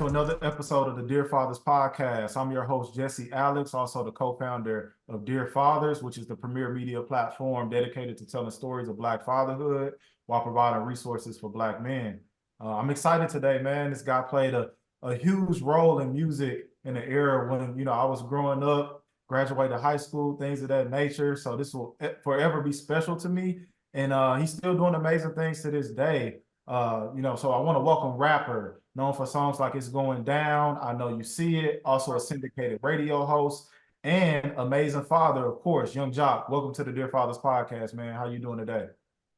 to another episode of the Dear Fathers podcast. I'm your host, Jesse Alex, also the co-founder of Dear Fathers, which is the premier media platform dedicated to telling stories of Black fatherhood while providing resources for Black men. I'm excited today, man. This guy played a huge role in music in the era when, I was growing up, graduated high school, things of that nature. So this will forever be special to me. And he's still doing amazing things to this day. So I want to welcome rapper known for songs like It's Going Down, I Know You See It, also a syndicated radio host, and amazing father, of course, Yung Joc. Welcome to the Dear Fathers podcast, man. How you doing today?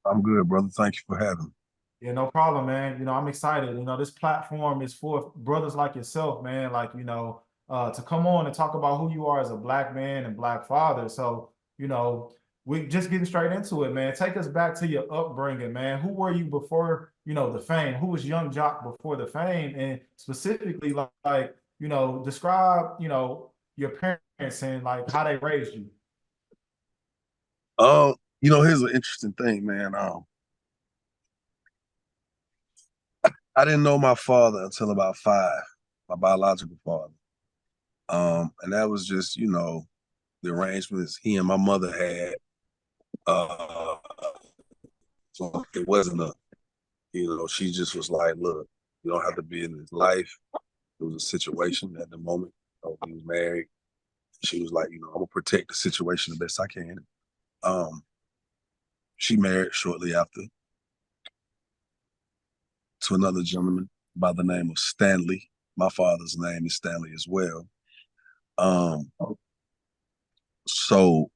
I'm good, brother. Thank you for having me. Yeah, no problem, man. I'm excited. This platform is for brothers like yourself, man. To come on and talk about who you are as a Black man and Black father. So, we just getting straight into it, man. Take us back to your upbringing, man. Who were you before, the fame? Who was Yung Joc before the fame? And specifically, describe, your parents and like how they raised you. Here's an interesting thing, man. I didn't know my father until about 5, my biological father. And that was just, the arrangements he and my mother had. Uh, so it wasn't she just was like, look, you don't have to be in his life. It was a situation at the moment. He was married. She was like, I'm gonna protect the situation the best I can. She married shortly after to another gentleman by the name of Stanley. My father's name is Stanley as well. So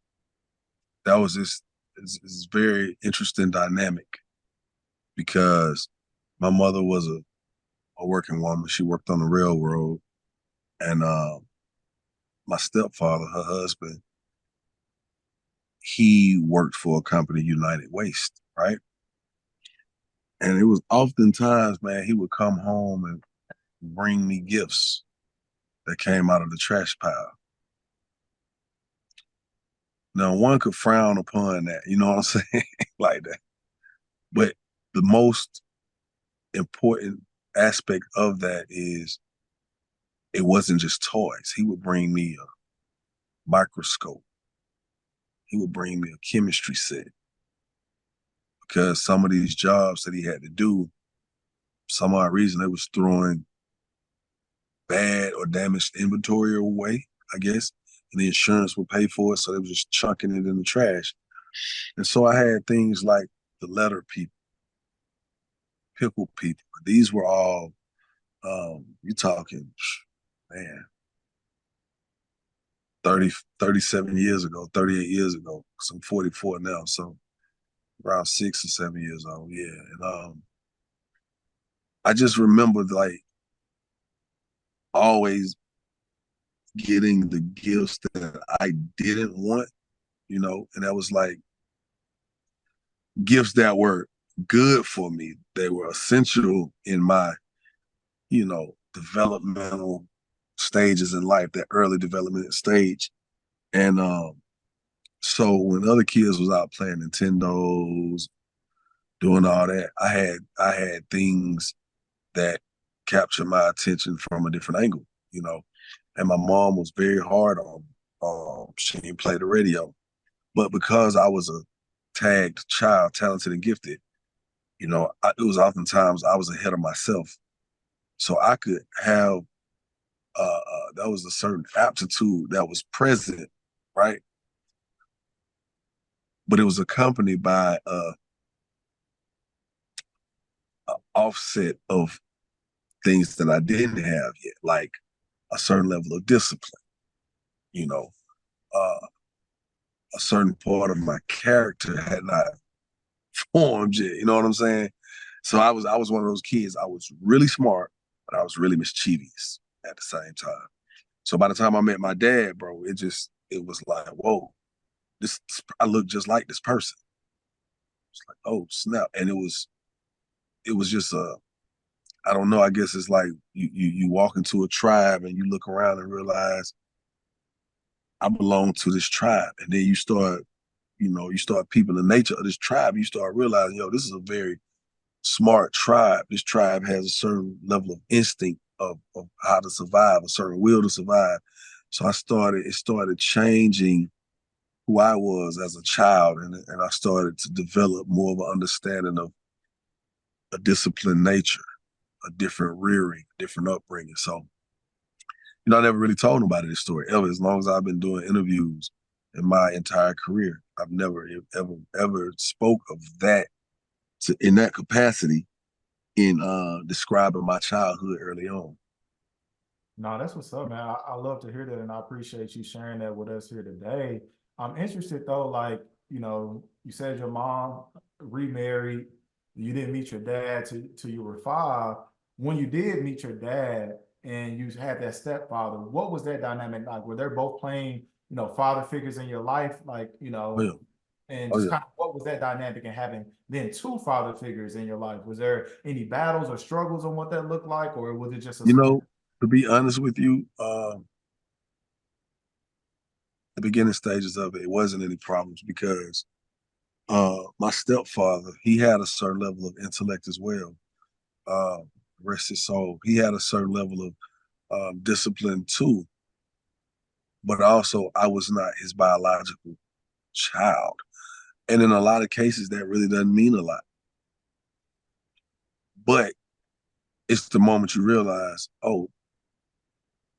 that was this very interesting dynamic because my mother was a working woman. She worked on the railroad, and my stepfather, her husband, he worked for a company, United Waste, right? And it was oftentimes, man, he would come home and bring me gifts that came out of the trash pile. Now, one could frown upon that, you know what I'm saying? Like that. But the most important aspect of that is it wasn't just toys. He would bring me a microscope. He would bring me a chemistry set because some of these jobs that he had to do, some odd reason, they was throwing bad or damaged inventory away, I guess, and the insurance would pay for it, so they was just chucking it in the trash. And so I had things like the letter people, pickle people. These were all, you talking, man, 37 years ago, 38 years ago, because I'm 44 now, so around 6 or 7 years old, yeah. And I just remembered like always getting the gifts that I didn't want, and that was like gifts that were good for me. They were essential in my, developmental stages in life, that early development stage. And so when other kids was out playing Nintendos, doing all that, I had things that captured my attention from a different angle, And my mom was very hard on she didn't play the radio. But because I was a tagged child, talented and gifted, it was oftentimes I was ahead of myself. So I could have, that was a certain aptitude that was present, right? But it was accompanied by a offset of things that I didn't have yet, like a certain level of discipline, you know, uh, a certain part of my character had not formed yet. You know what I'm saying? So I was one of those kids. I was really smart, but I was really mischievous at the same time. So by the time I met my dad, bro, it was like, whoa, I look just like this person. It's like, oh snap. And it was just I don't know, I guess it's like you walk into a tribe and you look around and realize I belong to this tribe. And then you start people the nature of this tribe, you start realizing, this is a very smart tribe. This tribe has a certain level of instinct of how to survive, a certain will to survive. So it started changing who I was as a child, and I started to develop more of an understanding of a disciplined nature, a different rearing, different upbringing. So, I never really told nobody this story ever. As long as I've been doing interviews in my entire career, I've never ever spoke of that in that capacity in describing my childhood early on. No, that's what's up, man. I love to hear that, and I appreciate you sharing that with us here today. I'm interested though, like, you said your mom remarried, you didn't meet your dad till you were 5. When you did meet your dad and you had that stepfather, what was that dynamic like? Were they both playing, father figures in your life, like, Oh yeah, and oh just yeah. kind of what was that dynamic and having then two father figures in your life? Was there any battles or struggles on what that looked like, or was it just a You smooth? know, to be honest with you, the beginning stages of it, it wasn't any problems because my stepfather, he had a certain level of intellect as well. Uh, Rest his soul. He had a certain level of discipline too, but also I was not his biological child. And in a lot of cases, that really doesn't mean a lot. But it's the moment you realize, oh,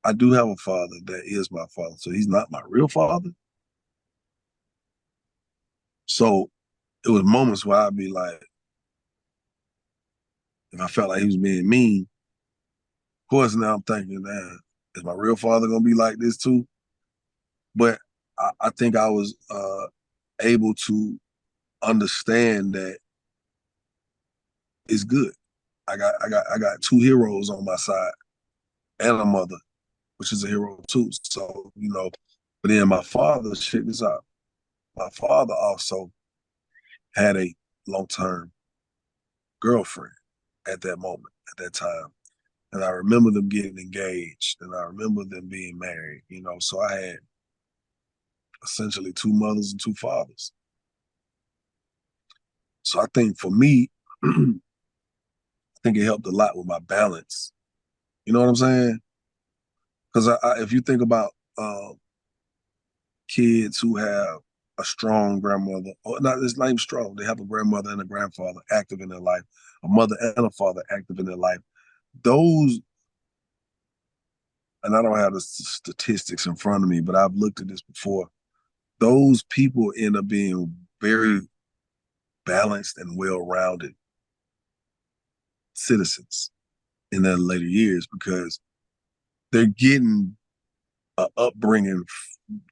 I do have a father that is my father. So he's not my real father. So it was moments where I'd be like, if I felt like he was being mean, of course now I'm thinking, man, is my real father gonna be like this too? But I think I was able to understand that it's good. I got two heroes on my side and a mother, which is a hero too. So, but then my father, check this out. My father also had a long-term girlfriend at that moment, at that time. And I remember them getting engaged and I remember them being married, so I had essentially two mothers and two fathers. So I think for me, I think it helped a lot with my balance. You know what I'm saying? Because if you think about kids who have a strong grandmother, or not, it's not even strong, they have a grandmother and a grandfather active in their life, a mother and a father active in their life. Those, and I don't have the statistics in front of me, but I've looked at this before. Those people end up being very balanced and well-rounded citizens in their later years because they're getting an upbringing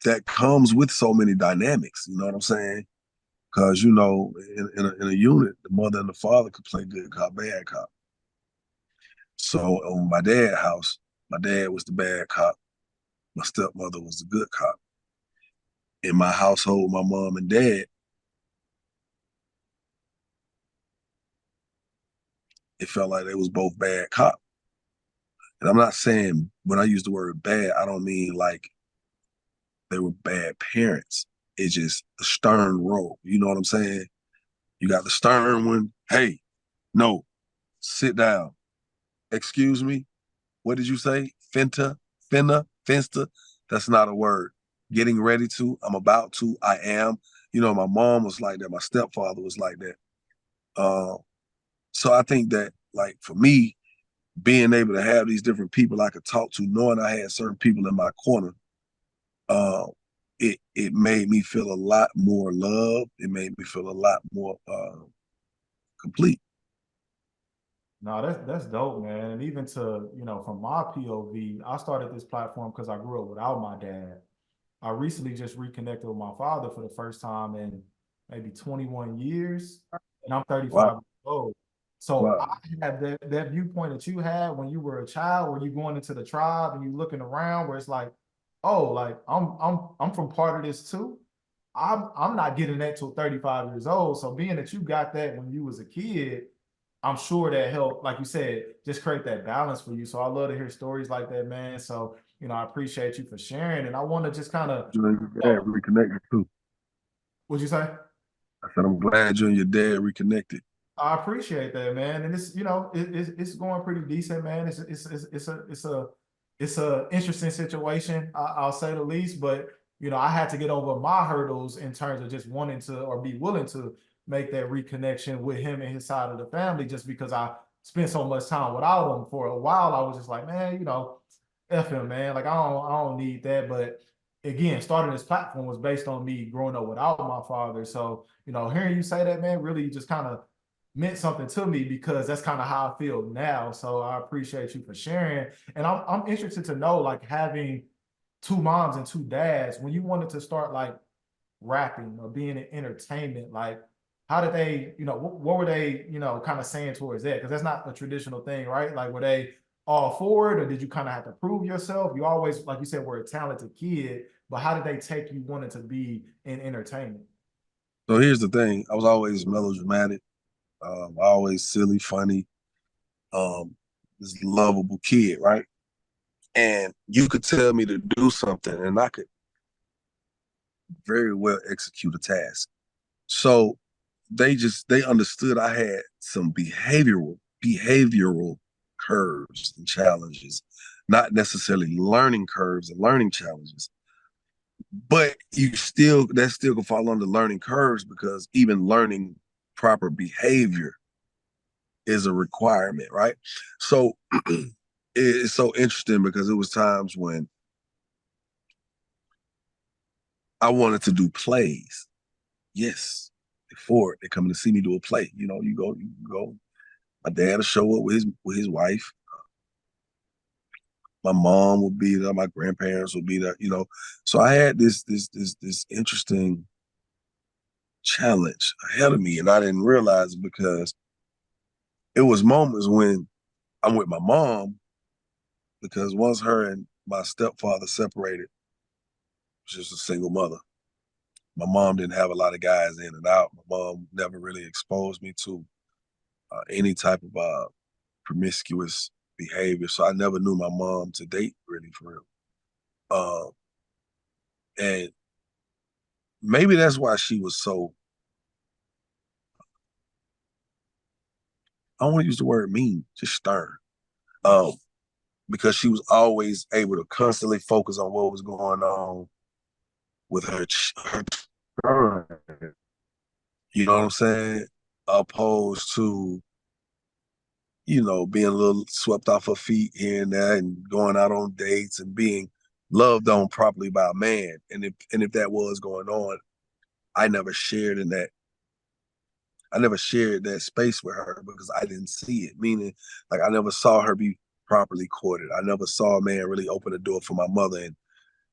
that comes with so many dynamics. You know what I'm saying? Because in a unit, the mother and the father could play good cop, bad cop. So on my dad's house, my dad was the bad cop, my stepmother was the good cop. In my household, my mom and dad, it felt like they was both bad cop. And I'm not saying when I use the word bad, I don't mean like they were bad parents. It's just a stern role. You know what I'm saying? You got the stern one. Hey, no, sit down. Excuse me. What did you say? Finsta? That's not a word. Getting ready to, I'm about to, I am. My mom was like that. My stepfather was like that. Uh, so I think that, like, for me, being able to have these different people I could talk to, knowing I had certain people in my corner, uh, it made me feel a lot more love. It made me feel a lot more complete. No, that's dope, man. And even to, from my POV, I started this platform because I grew up without my dad. I recently just reconnected with my father for the first time in maybe 21 years, and I'm Wow, 35 years old. So wow. I have that viewpoint that you had when you were a child, where you going into the tribe and you looking around, where it's like, oh, like I'm from part of this too. I'm not getting that till 35 years old. So being that you got that when you was a kid, I'm sure that helped, like you said, just create that balance for you. So I love to hear stories like that, man. So, I appreciate you for sharing. And I want to just kind of, You and your dad reconnected too. what'd you say? I said, I'm glad you and your dad reconnected. I appreciate that, man. And it's, it's going pretty decent, man. It's a interesting situation, I'll say the least. But I had to get over my hurdles in terms of just wanting to or be willing to make that reconnection with him and his side of the family, just because I spent so much time without him for a while. I was just like, man, F him, man. Like I don't need that. But again, starting this platform was based on me growing up without my father. So, hearing you say that, man, really just kind of meant something to me because that's kind of how I feel now. So I appreciate you for sharing. And I'm interested to know, like, having two moms and two dads, when you wanted to start like rapping or being in entertainment, like how did they, what were they, kind of saying towards that? Because that's not a traditional thing, right? Like, were they all for it, or did you kind of have to prove yourself? You always, like you said, were a talented kid, but how did they take you wanting to be in entertainment? So here's the thing: I was always melodramatic, always silly, funny, um, this lovable kid, right? And you could tell me to do something, and I could very well execute a task. So they understood I had some behavioral curves and challenges, not necessarily learning curves and learning challenges. But that still can fall under learning curves because even learning proper behavior is a requirement, right? So it's so interesting because it was times when I wanted to do plays. Yes, before they coming to see me do a play. You go. My dad will show up with his wife. My mom would be there. My grandparents would be there. So I had this interesting challenge ahead of me, and I didn't realize it because it was moments when I'm with my mom because once her and my stepfather separated, she was a single mother. My mom didn't have a lot of guys in and out. My mom never really exposed me to any type of promiscuous behavior. So I never knew my mom to date really for real. Um, and maybe that's why she was so, I don't want to use the word mean, just stern. Um, because she was always able to constantly focus on what was going on with her children. You know what I'm saying? Opposed to, being a little swept off her feet here and there and going out on dates and being loved on properly by a man. And if that was going on, I never shared in that. I never shared that space with her because I didn't see it. Meaning, like I never saw her be properly courted. I never saw a man really open the door for my mother and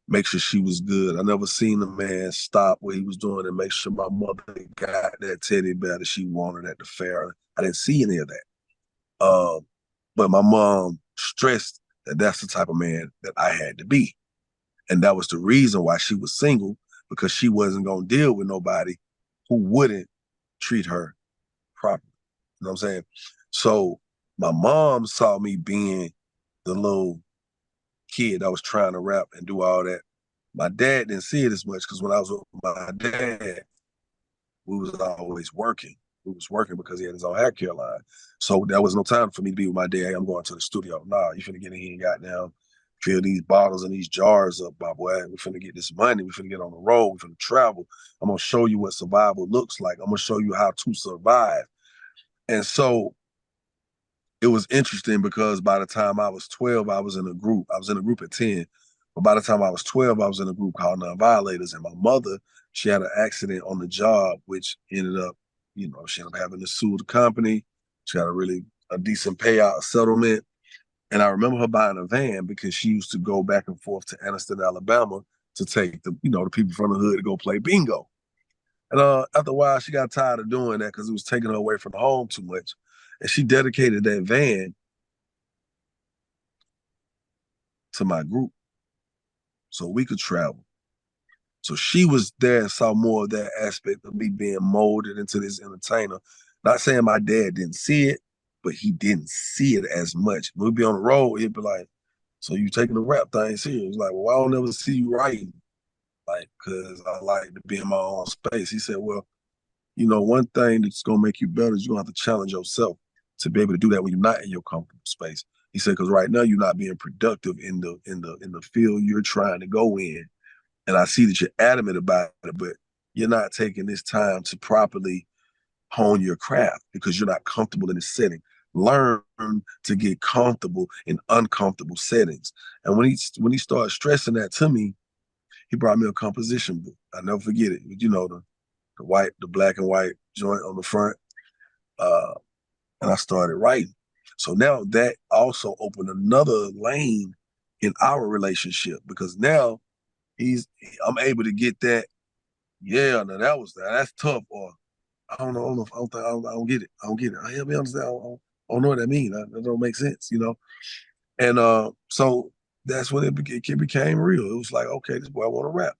make sure she was good. I never seen a man stop what he was doing and make sure my mother got that teddy bear that she wanted at the fair. I didn't see any of that. But my mom stressed that that's the type of man that I had to be. And that was the reason why she was single, because she wasn't going to deal with nobody who wouldn't treat her properly. You know what I'm saying? So my mom saw me being the little kid that was trying to rap and do all that. My dad didn't see it as much because when I was with my dad, we was always working. We was working because he had his own hair care line. So there was no time for me to be with my dad. Hey, I'm going to the studio. Nah, you finna get in here and goddamn fill these bottles and these jars up, my boy. We finna get this money. We finna get on the road. We finna travel. I'm gonna show you what survival looks like. I'm gonna show you how to survive. And so it was interesting because by the time I was 12, I was in a group. I was in a group at 10. But by the time I was 12, I was in a group called Non-Violators. And my mother, she had an accident on the job, which ended up, she ended up having to sue the company. She got a decent payout settlement. And I remember her buying a van because she used to go back and forth to Anniston, Alabama to take the people from the hood to go play bingo. And after a while, she got tired of doing that because it was taking her away from home too much. And she dedicated that van to my group so we could travel. So she was there and saw more of that aspect of me being molded into this entertainer. Not saying my dad didn't see it, but he didn't see it as much. We'd be on the road, he'd be like, so you taking the rap thing serious? Like, well, I don't ever see you writing. Like, cause I like to be in my own space. He said, well, one thing that's gonna make you better is you're gonna have to challenge yourself to be able to do that when you're not in your comfortable space. He said, because right now you're not being productive in the field you're trying to go in. And I see that you're adamant about it, but you're not taking this time to properly hone your craft because you're not comfortable in this setting. Learn to get comfortable in uncomfortable settings. And when he started stressing that to me, he brought me a composition book. I never forget it. The black and white joint on the front. Uh, and I started writing. So now that also opened another lane in our relationship because now I'm able to get that. Yeah, now that's tough. Or I don't know. I don't know. I don't get it. I don't get it. I help me understand. I don't know what that means. That don't make sense. And so that's when it became real. It was like, okay, this boy want to rap.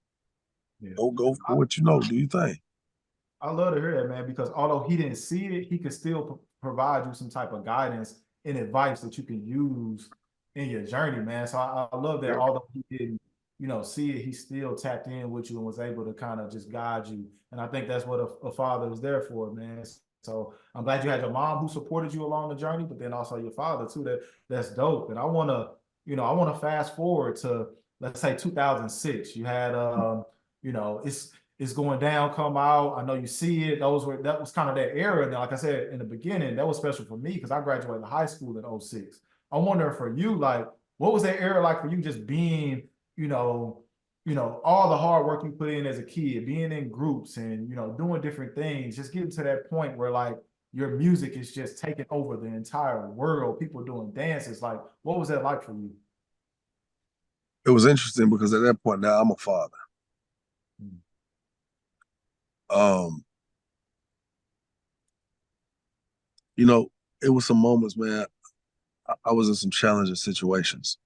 Yeah. Go for what you know. Do you think? I love to hear that, man, because although he didn't see it, he could still provide you some type of guidance and advice that you can use in your journey, man. So I love that Yeah. although he didn't, see it, he still tapped in with you and was able to kind of just guide you. And I think that's what a father is there for, man. So I'm glad you had your mom who supported you along the journey, but then also your father too. That's dope. And I want to fast forward to, let's say, 2006. You had it's going down, come out. I know you see it. That was kind of that era. And like I said in the beginning, that was special for me because I graduated high school in '06. I wonder for you, like, what was that era like for you just being, all the hard work you put in as a kid, being in groups and doing different things, just getting to that point where like your music is just taking over the entire world, people doing dances. Like, what was that like for you? It was interesting because at that point now I'm a father. Um, you know, it was some moments, man. I was in some challenging situations.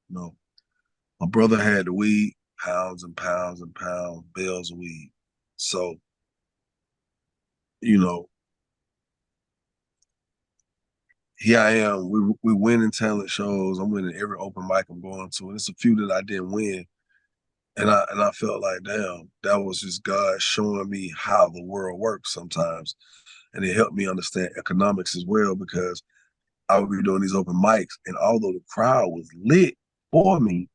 You know, my brother had the weed, pounds and pounds and pounds, bales of weed. So, you know, here I am. We winning talent shows. I'm winning every open mic I'm going to, and it's a few that I didn't win. And I felt like, damn, that was just God showing me how the world works sometimes. And it helped me understand economics as well because I would be doing these open mics, and although the crowd was lit for me,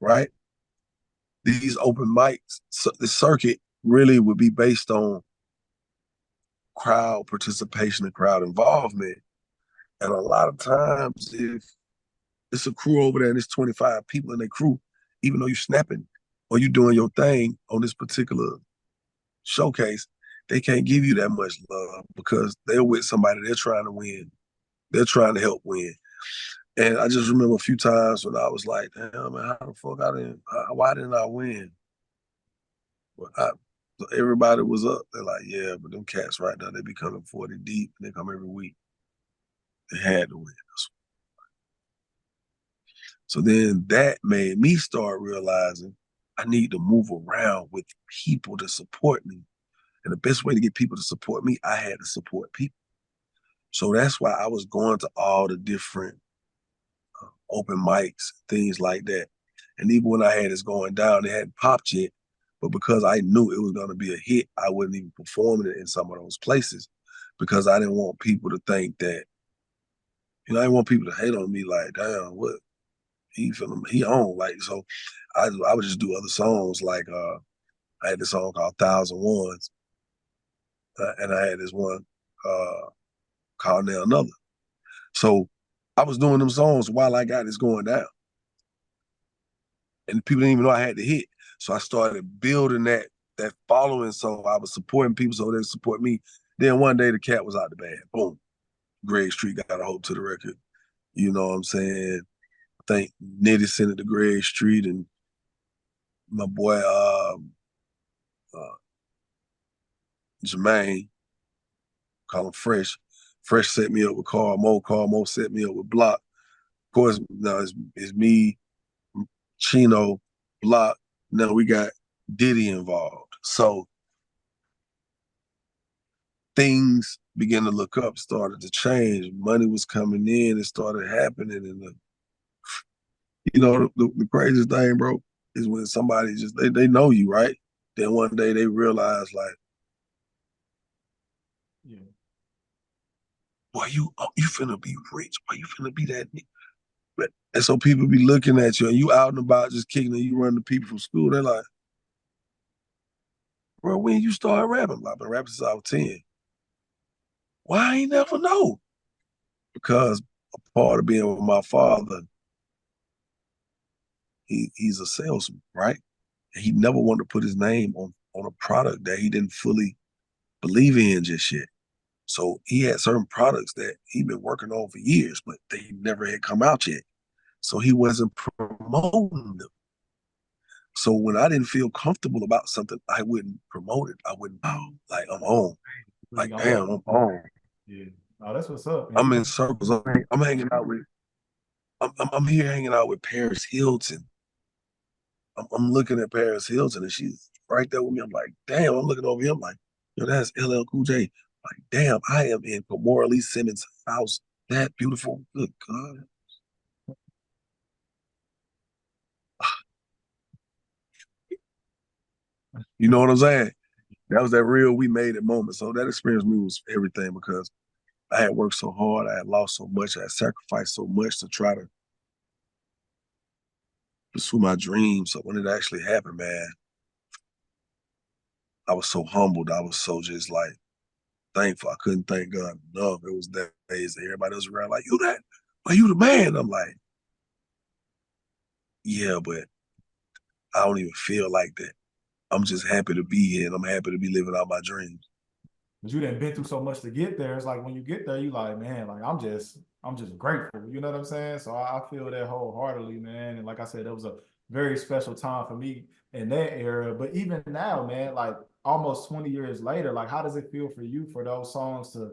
right? These open mics, the circuit really would be based on crowd participation and crowd involvement. And a lot of times, if it's a crew over there and it's 25 people in their crew, even though you're snapping or you doing your thing on this particular showcase, they can't give you that much love because they're with somebody they're trying to win. They're trying to help win. And I just remember a few times when I was like, damn, man, how the fuck why didn't I win? Well, so everybody was up. They're like, yeah, but them cats right now, they be coming 40 deep and they come every week. They had to win. So then that made me start realizing I need to move around with people to support me. And the best way to get people to support me, I had to support people. So that's why I was going to all the different open mics, things like that. And even when I had this going down, it hadn't popped yet. But because I knew it was going to be a hit, I wasn't even performing it in some of those places because I didn't want people to think that, I didn't want people to hate on me like, damn, what he on. Like, so I would just do other songs. Like, I had this song called Thousand Ones, and I had this one uh, called Now Another. So I was doing them songs while I got this going down. And people didn't even know I had the hit. So I started building that following. So I was supporting people so they support me. Then one day the cat was out the band. Boom. Greg Street got a hold to the record. You know what I'm saying? I think Nitty sent it to Greg Street and my boy uh, Jermaine, call him Fresh. Fresh set me up with Carl Mo. Carl Mo set me up with Block. Of course, now it's me, Chino, Block. Now we got Diddy involved. So things began to look up, started to change. Money was coming in, it started happening. And the craziest thing, bro, is when somebody just they know you, right? Then one day they realize like, Yeah. Boy, you finna be rich. Boy, you finna be that. And so people be looking at you, and you out and about just kicking, and you run to people from school. They're like, bro, when you start rapping? I've been rapping since I was 10. Why I ain't never know? Because a part of being with my father, he's a salesman, right? And he never wanted to put his name on a product that he didn't fully believe in just yet. So he had certain products that he'd been working on for years, but they never had come out yet. So he wasn't promoting them. So when I didn't feel comfortable about something, I wouldn't promote it. I wouldn't, oh, like I'm home. Really Like, gonna damn, I'm home. yeah. Oh, that's what's up, man. I'm You in got circles. I'm hanging out with, I'm here hanging out with Paris Hilton. I'm looking at Paris Hilton and she's right there with me. I'm like, damn, I'm looking over here. I'm like, yo, that's LL Cool J. Like, damn, I am in Gamora Lee Simmons' house. That beautiful. Good God. You know what I'm saying? That was that real we made it moment. So that experience me was everything because I had worked so hard. I had lost so much. I had sacrificed so much to try to pursue my dreams. So when it actually happened, man, I was so humbled. I was so just like thankful. I couldn't thank God enough. It was days that everybody else around like, you that? Are you the man? I'm like, yeah, but I don't even feel like that. I'm just happy to be here and I'm happy to be living out my dreams. but you done been through so much to get there. It's like when you get there, you like, man, like I'm just grateful. You know what I'm saying? So I feel that wholeheartedly, man. And like I said, it was a very special time for me in that era. But even now, man, like almost 20 years later, like how does it feel for you for those songs to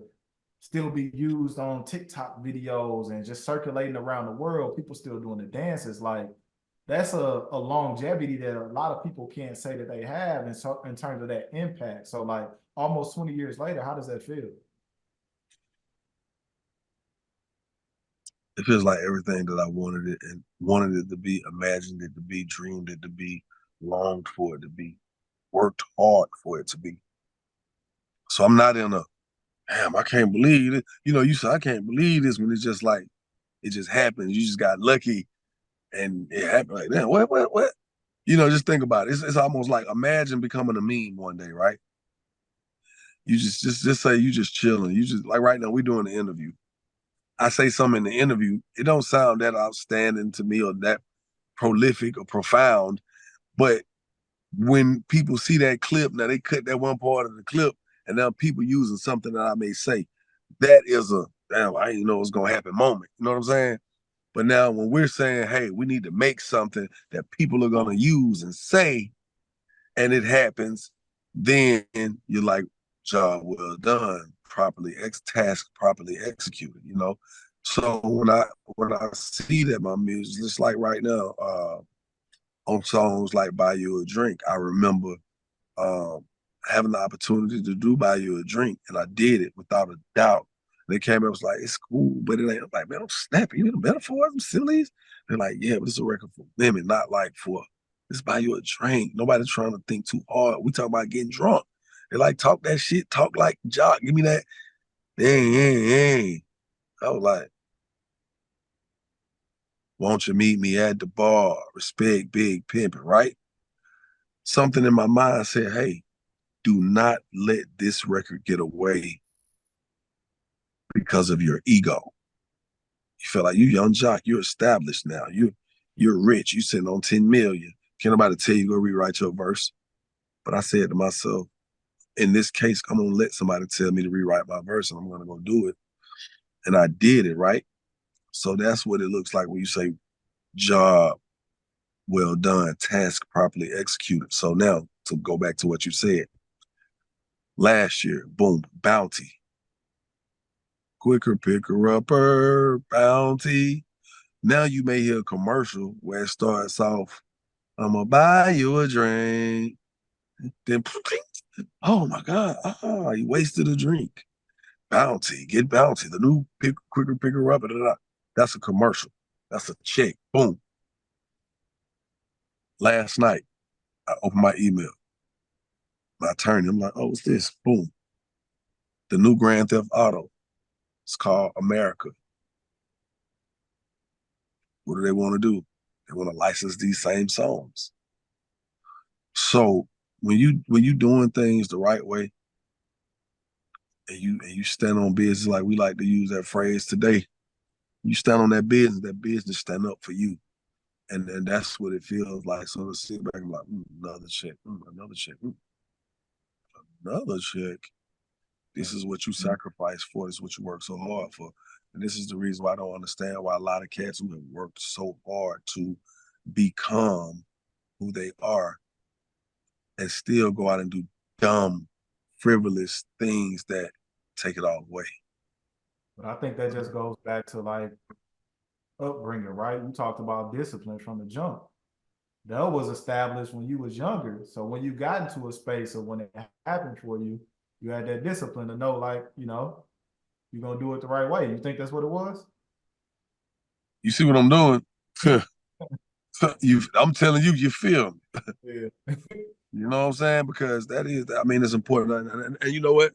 still be used on TikTok videos and just circulating around the world? People still doing the dances. Like that's a longevity that a lot of people can't say that they have in terms of that impact. So like almost 20 years later, how does that feel? It feels like everything that I wanted it and wanted it to be, imagined it to be, dreamed it to be, longed for it to be, worked hard for it to be. So I'm not in a, damn, I can't believe it. You know, you say I can't believe this when it's just like it just happened. You just got lucky and it happened like that. What? You know, just think about it. It's almost like imagine becoming a meme one day, right? You just say you just chilling. You just like right now we doing the interview. I say something in the interview. It don't sound that outstanding to me or that prolific or profound, but when people see that clip, now they cut that one part of the clip, and now people using something that I may say. That is a damn, I didn't know it was gonna happen moment. You know what I'm saying? But now when we're saying, hey, we need to make something that people are gonna use and say, and it happens, then you're like, job well done, task properly executed, you know. So when I see that my music, just like right now, on songs like Buy You a Drink, I remember um, having the opportunity to do Buy You a Drink, and I did it without a doubt. They came up, was like, it's cool, but it ain't. I'm like, man, I'm snapping. You need a metaphor, some similes? They're like, yeah, but it's a record for women, not like for, let's buy you a drink. Nobody trying to think too hard. We talking about getting drunk. They like, talk that shit, talk like Joc. Give me that. Dang, dang, dang. I was like, won't you meet me at the bar? Respect big pimping, right? Something in my mind said, hey, do not let this record get away because of your ego. You feel like you Young Joc, you're established now. You're rich. You sitting on 10 million. Can't nobody tell you go rewrite your verse. But I said to myself, in this case, I'm gonna let somebody tell me to rewrite my verse and I'm gonna go do it. And I did it, right? So that's what it looks like when you say job well done, task properly executed. So now to go back to what you said, last year, boom, Bounty. Quicker picker upper, Bounty. Now you may hear a commercial where it starts off, I'm gonna buy you a drink. Then, oh my God, you wasted a drink. Bounty, get Bounty, the new quicker picker upper. That's a commercial. That's a check. Boom. Last night, I opened my email. My attorney, I'm like, oh, what's this? Boom. The new Grand Theft Auto. It's called America. What do they want to do? They want to license these same songs. So when you doing things the right way, and you stand on business, like we like to use that phrase today, you stand on that business stand up for you. And that's what it feels like. So to sit back and like, another check, another check, another check. This is what you sacrifice for. This is what you work so hard for. And this is the reason why I don't understand why a lot of cats who have worked so hard to become who they are and still go out and do dumb, frivolous things that take it all away. But I think that just goes back to like upbringing, right? You talked about discipline from the jump. That was established when you was younger. So when you got into a space or when it happened for you, you had that discipline to know, like, you're gonna do it the right way. You think that's what it was? You see what I'm doing? I'm telling you, you feel me. Yeah. You know what I'm saying? Because I mean, it's important. And you know what?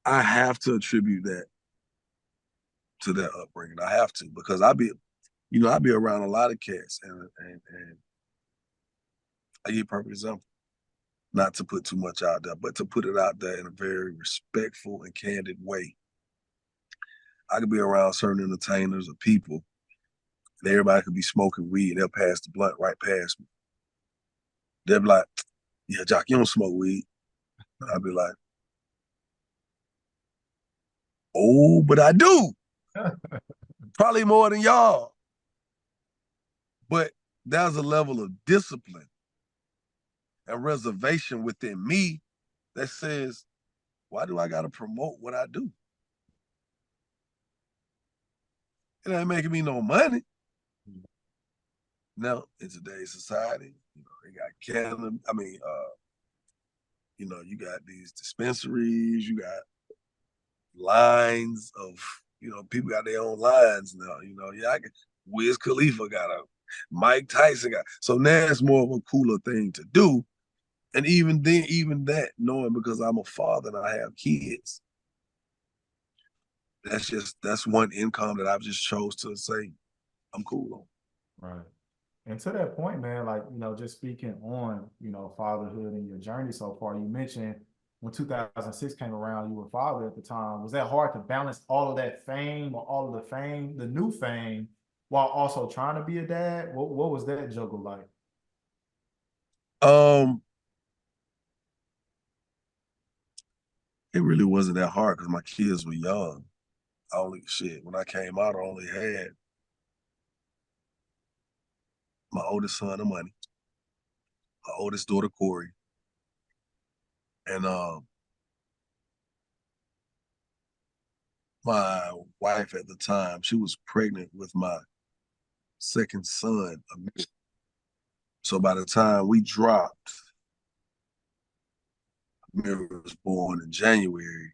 I have to attribute that to that upbringing. I have to, because I be around a lot of cats, and I give a perfect example. Not to put too much out there, but to put it out there in a very respectful and candid way. I could be around certain entertainers or people, and everybody could be smoking weed, and they'll pass the blunt right past me. They'll be like, "Yeah, Joc, you don't smoke weed." I'll be like, "Oh, but I do. Probably more than y'all." But there's a level of discipline and reservation within me that says, why do I got to promote what I do? It ain't making me no money. Now, in today's society, they got cannabis. I mean, you got these dispensaries, you got lines of, people got their own lines now. Wiz Khalifa got a, Mike Tyson got. So now it's more of a cooler thing to do. And even then, even that, knowing because I'm a father and I have kids, that's one income that I've just chose to say I'm cool on. Right. And to that point, man, like, just speaking on, fatherhood and your journey so far, you mentioned when 2006 came around, you were a father at the time. Was that hard to balance all of that fame or all of the fame, the new fame, while also trying to be a dad? What was that juggle like? on. It really wasn't that hard because my kids were young. When I came out, I only had my oldest son, Amoni, my oldest daughter, Corey, and my wife at the time. She was pregnant with my second son. So by the time we dropped, Amir was born in January.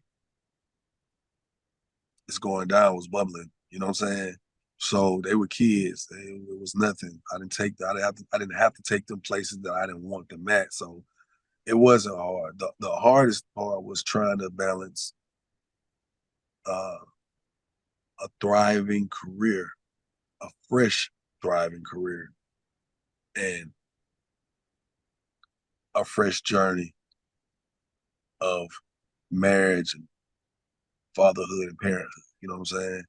It's going down, was bubbling. You know what I'm saying? So they were kids. It was nothing. I didn't have to take them places that I didn't want them at. So it wasn't hard. The hardest part was trying to balance uh, a thriving career, a fresh thriving career, and a fresh journey of marriage and fatherhood and parenthood. You know what I'm saying?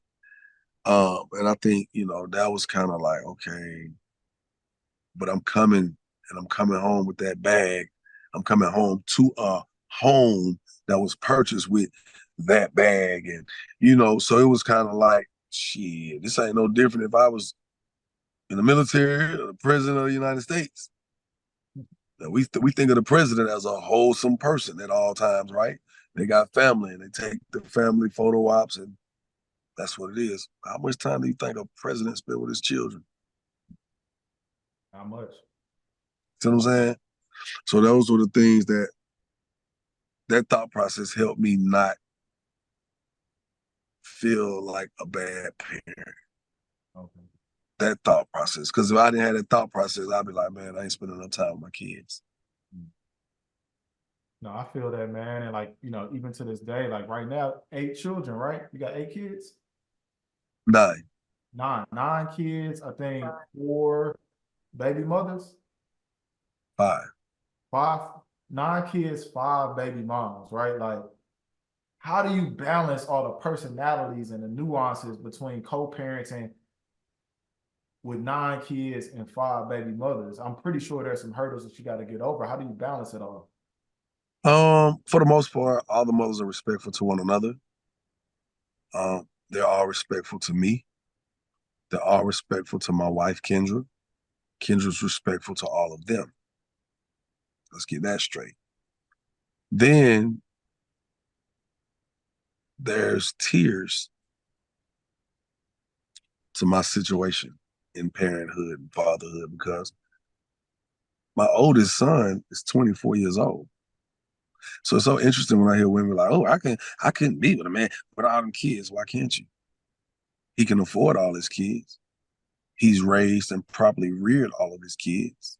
And I think, that was kind of like, okay, but I'm coming home with that bag. I'm coming home to a home that was purchased with that bag. And, so it was kind of like, shit, this ain't no different if I was in the military or the president of the United States. Now, we think of the president as a wholesome person at all times, right? They got family and they take the family photo ops, and that's what it is. How much time do you think a president spent with his children? How much? See what I'm saying? So those were the things that thought process helped me not feel like a bad parent. Okay. That thought process. Because if I didn't have that thought process, I'd be like, man, I ain't spending enough time with my kids. No, I feel that, man. And like, even to this day, like right now, 8 children, right? You got 8 kids? 9, Nine kids, I think 4 baby mothers, 5. five, 9 kids, 5 baby moms, right? Like, how do you balance all the personalities and the nuances between co-parenting with 9 kids and 5 baby mothers? I'm pretty sure there's some hurdles that you got to get over. How do you balance it all? For the most part, all the mothers are respectful to one another. They're all respectful to me. They're all respectful to my wife, Kendra. Kendra's respectful to all of them. Let's get that straight. Then there's tiers to my situation in parenthood and fatherhood because my oldest son is 24 years old. So it's so interesting when I hear women like, "Oh, I couldn't be with a man with all them kids." Why can't you? He can afford all his kids. He's raised and properly reared all of his kids.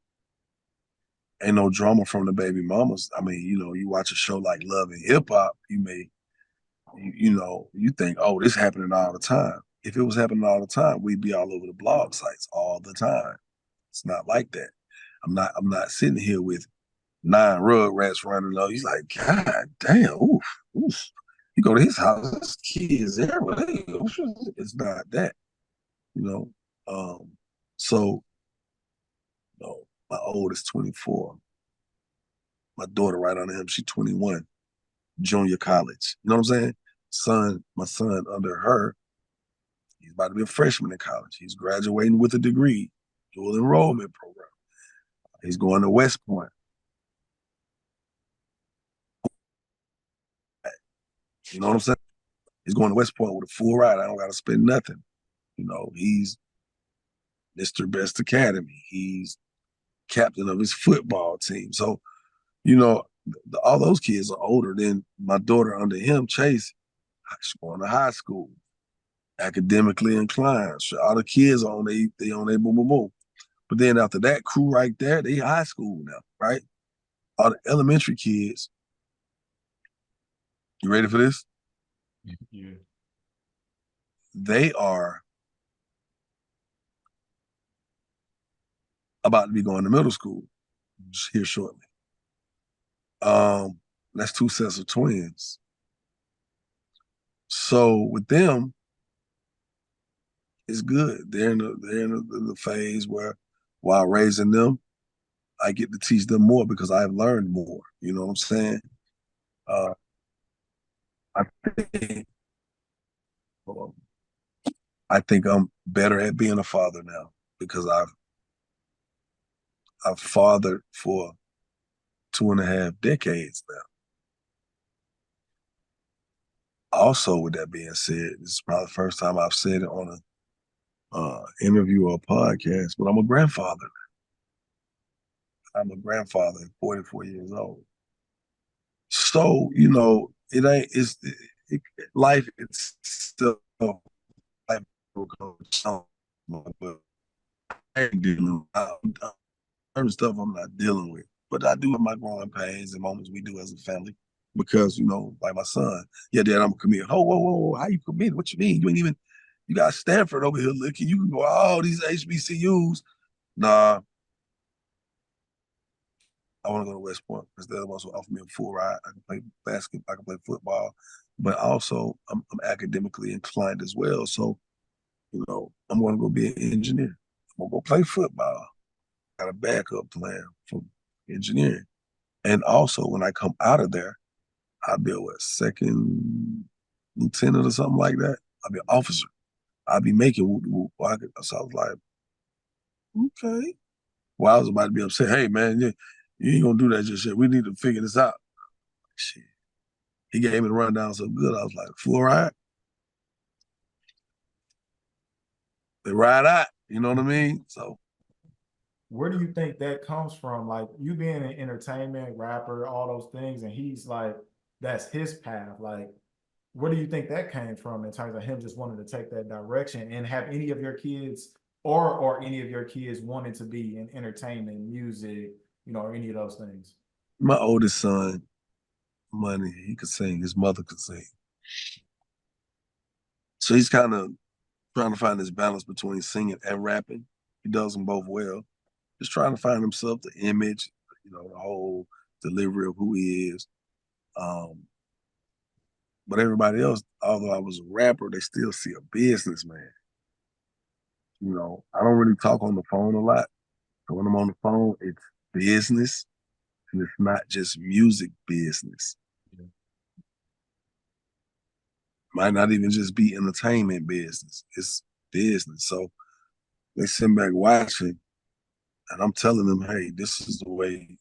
Ain't no drama from the baby mamas. I mean, you watch a show like Love and Hip Hop, you think, oh, this happening all the time. If it was happening all the time, we'd be all over the blog sites all the time. It's not like that. I'm not sitting here with 9 rug rats running low. He's like, God damn, oof, oof. You go to his house, his kids everywhere. It's not that, you know. Um, so my oldest 24. My daughter right under him, she's 21, junior college. You know what I'm saying? My son under her, he's about to be a freshman in college. He's graduating with a degree, dual enrollment program. He's going to West Point. You know what I'm saying? He's going to West Point with a full ride. I don't got to spend nothing. He's Mr. Best Academy. He's captain of his football team. So, all those kids are older than my daughter under him, Chase. She's going to high school, academically inclined. So all the kids are they on their boom boom boom. But then after that crew right there, they high school now, right? All the elementary kids. You ready for this? Yeah. They are about to be going to middle school here shortly. That's 2 sets of twins. So with them, it's good. They're in the phase where, while raising them, I get to teach them more because I've learned more. You know what I'm saying? Uh, I think um, I think I'm better at being a father now because I've fathered for 2.5 decades now. Also, with that being said, this is probably the first time I've said it on a interview or a podcast, but I'm a grandfather. I'm a grandfather at 44 years old. So, it ain't, life itself, life will go some, but I ain't dealing with certain stuff I'm not dealing with. But I do have my growing pains and moments we do as a family because, like my son, yeah, Dad, I'm a committed. Oh, whoa, whoa, whoa, how you committed? What you mean? You got Stanford over here looking. You can go all these HBCUs. Nah, I want to go to West Point because they're the ones who offer me a full ride. I can play basketball, I can play football, but also I'm academically inclined as well. So, I'm going to go be an engineer. I'm going to go play football. Got a backup plan for engineering. And also, when I come out of there, I'll be a second lieutenant or something like that. I'll be an officer. I'll be making whoop whoop. So I was like, okay. Well, I was about to be upset. Hey, man, you ain't gonna do that just yet. We need to figure this out. Shit. He gave me the rundown so good. I was like, full ride? They ride out. You know what I mean? So Where do you think that comes from? Like, you being an entertainment rapper, all those things, and he's like, that's his path. Like, where do you think that came from in terms of him just wanting to take that direction? And have any of your kids or any of your kids wanted to be in entertainment, music, or any of those things? my oldest son, money. He could sing. His mother could sing. So he's kind of trying to find this balance between singing and rapping. He does them both well. Just trying to find himself, the image, the whole delivery of who he is. But everybody else, although I was a rapper, they still see a businessman. I don't really talk on the phone a lot. So when I'm on the phone, it's business, and it's not just music business. Yeah. Might not even just be entertainment business. It's business. So they sit back watching, and I'm telling them, hey, this is the way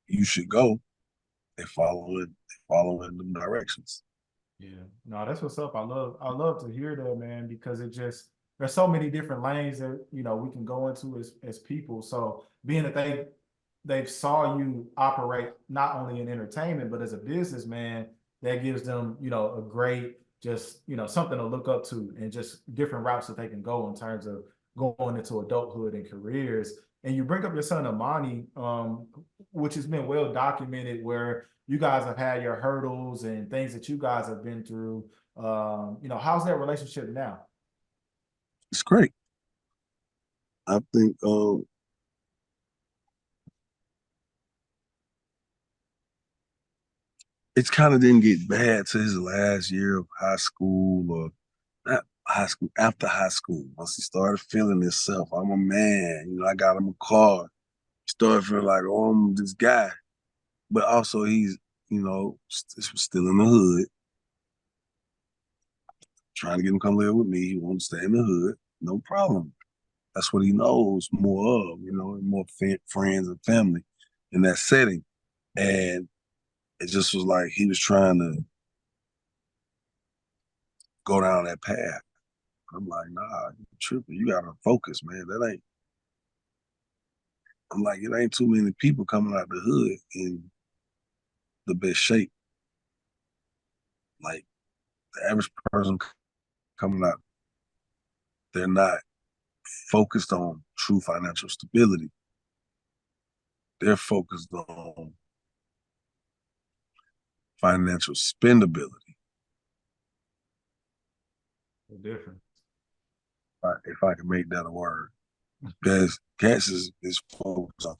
you should go. They following the directions. Yeah, no, that's what's up. I love to hear that, man, because there's so many different lanes that we can go into as people. So being that they've saw you operate not only in entertainment but as a businessman, that gives them a great just something to look up to and just different routes that they can go in terms of going into adulthood and careers. And you bring up your son Amani, which has been well documented, where you guys have had your hurdles and things that you guys have been through. How's that relationship now? It's great. I think it's kind of didn't get bad to his last year of high school, or not high school, after high school. Once he started feeling himself, I'm a man. I got him a car. He started feeling like, oh, I'm this guy. But also he's, still in the hood, trying to get him to come live with me. He wants to stay in the hood. No problem. That's what he knows more of, more friends and family in that setting. And it just was like he was trying to go down that path. I'm like, nah, you tripping. You gotta focus, man. I'm like, it ain't too many people coming out the hood in the best shape. Like the average person coming out, they're not focused on true financial stability. They're focused on financial spendability. The difference. If I can make that a word. Because cats is focused on,